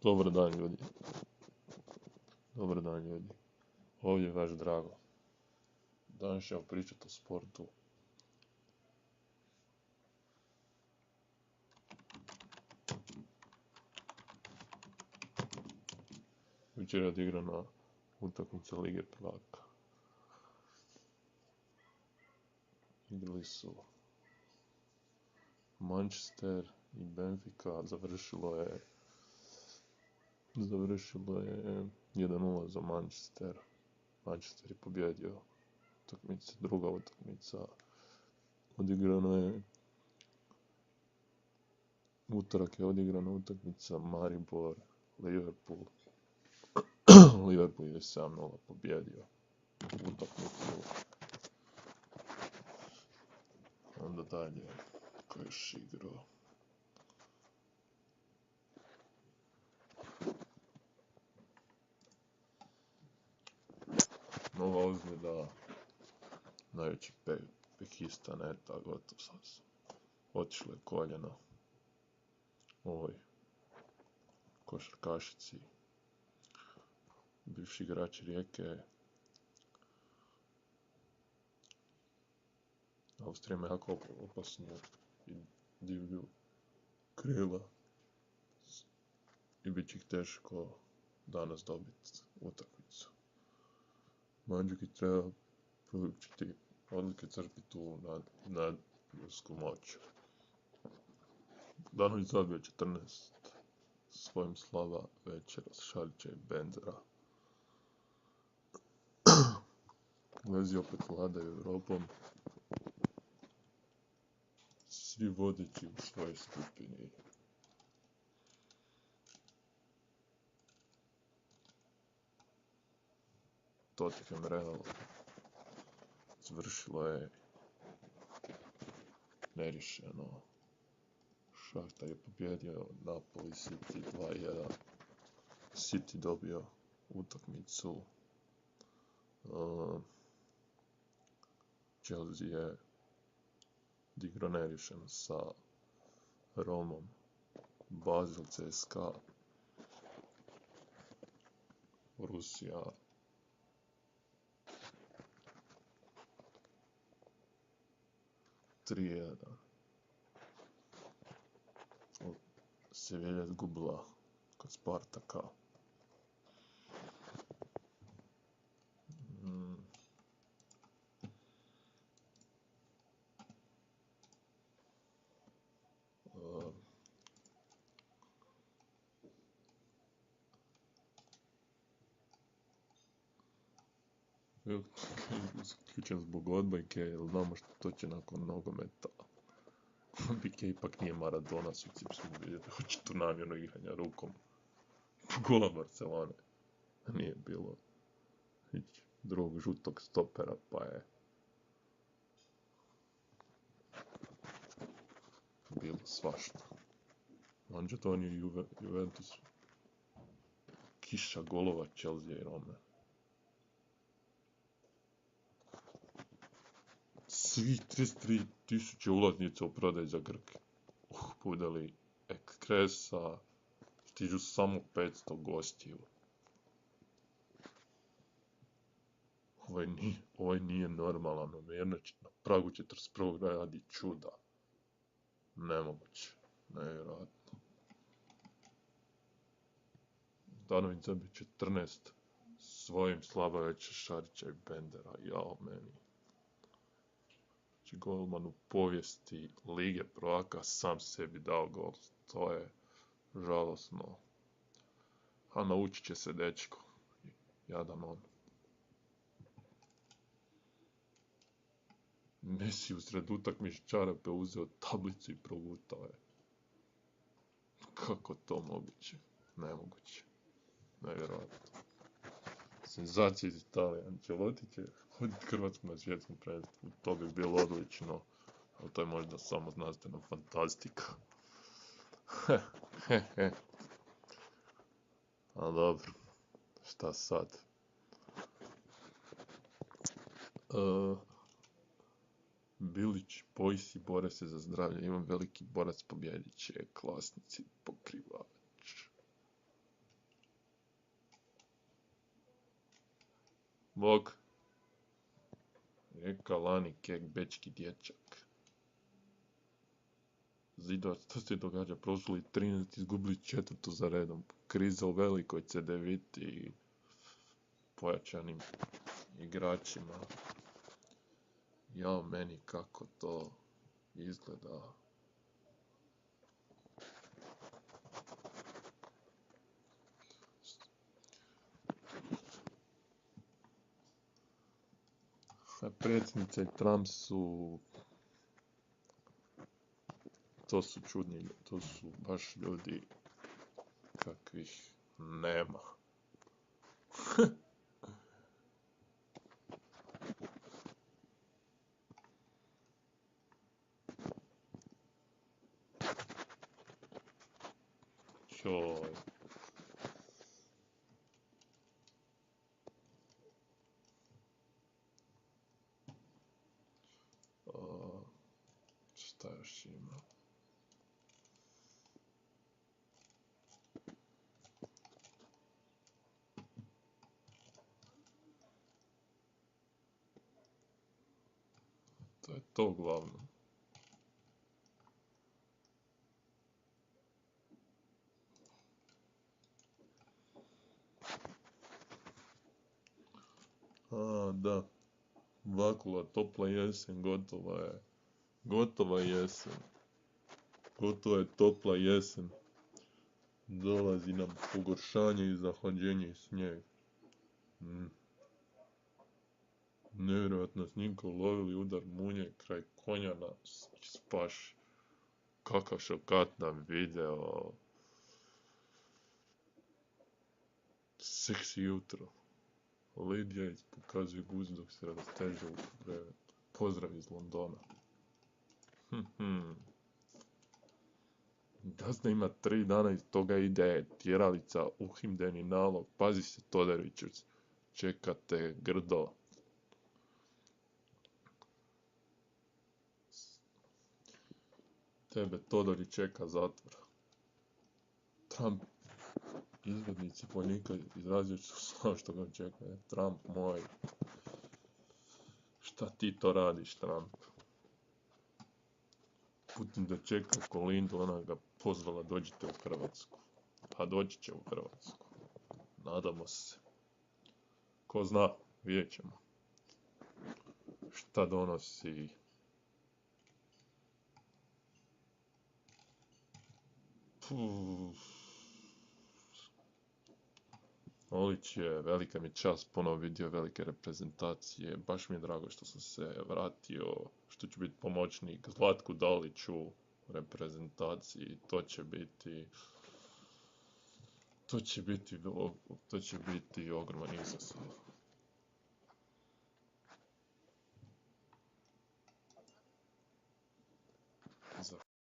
Dobar dan, ljudi. Dobar dan, ljudi. Ovdje je vaš Drago. Danas ćemo pričati o sportu. Jučer je odigrana utakmica Lige prvaka. Igrali su Manchester i Benfica. Završilo je 1:0 za Manchester. Manchester je pobjedio utakmicu. Druga utakmica odigrana je utorak je odigrana utakmica Maribor Liverpool. Liverpool je 7:0 pobjedio utakmicu. Onda dalje, ko je još igrao? Nova ozljeda, najveći pekista neta, gotov sam. Otišlo je koljeno ovoj košarkašici, bivši igrač Rijeke. Austrija ima jako opasnu i divlju krila i bit će ih teško danas dobiti utakmicu. Mandžukić treba poručiti odlike crpiti tu nad ljudsku moć. Danović zabio 14 svojim slava večera s Šarića i Bendera. Lezi opet vladaju Europom. Svi vodeći u svojoj skupini. Tottenham Real završilo je nerišeno. Šahtar je pobjedio Napoli City 2:1. City dobio utakmicu. Chelsea je odigrao nerišeno sa Romom. Basel CSKA. Rusija 3:1. Sevilla izgubila kod Spartaka. Isključen zbog odbojke, jer znamo što će nakon nogometa. Odbojke ipak nije Maradona, suci smo vidjeli očito namjerno igranja rukom. Gola Barcelone. Nije bilo drugog žutog stopera, pa je bilo svašta. Anđetoni i Juventus. Kiša golova Chelsea i Rome. Svi 33.000 ulaznica u prodaj za Grke. Budali ekskresa, stižu samo 500 gostiju. Ovaj nije normalan, na pragu 41. radi čuda. Nemoguće, nevjerojatno. Danović zabio 14 svojim slaba veće Šarića i Bendera. Jao meni. Golman u povijesti Lige prvaka sam sebi dao gol. To je žalosno. A naučit će se dečko. Jadan on. Messi usred utakmice čarape uzeo tablicu i progutao je. Kako to moguće? Nemoguće. Nevjerojatno. Senzacija iz Italije. Ancelotti će hoditi Hrvatsku na svjetskom prvenstvu. To bi bilo odlično, ali to je možda samo znanstvena fantastika. Ali dobro, šta sad? Bilić, Pojsi bore se za zdravlje. Imam veliki borac, pobjedit će. Klasnici, pokrivač. Bog. Rijeka Lani Kek, bečki dječak. Zidar, što se događa? Prošli 13, izgubili 4. za redom. Kriza u velikoj CDVT i pojačanim igračima. Jao meni kako to izgleda. Predsjednica i Trump su... To su čudni, to su baš ljudi kakvih nema. Joj. Šta još ima? To je to uglavnom. Da. Vakula, topla jesen, gotova je. Gotova jesen. Gotova je topla jesen. Dolazi nam pogoršanje i zahlađenje i snijeg. Nevjerojatna snimka, ulovili udar munje kraj Konjana, spaš. Kakav šokatna video. Seksi jutro. Lidija pokazuje guzd dok se rasteže u krevetu. Pozdrav iz Londona. Gazda ima 3 dana, iz toga ide tjeralica, uhimdeni nalog. Pazi se, Todoriću, čekate grdo. Tebe Todori čeka zatvor. Trump, izvodnici vojnika izrazio su sve što ga čeka. Trump moj, šta ti to radiš, Trump? Putin da čeka Kolindu, ona ga pozvala, dođite u Hrvatsku. Pa doći će u Hrvatsku. Nadamo se. Ko zna, vidjet ćemo. Šta donosi... Olić je, velika mi čast, ponovo vidio velike reprezentacije. Baš mi je drago što sam se vratio, što ću biti pomoćnik Zlatku Daliću u reprezentaciji. To će biti ogroman izazov.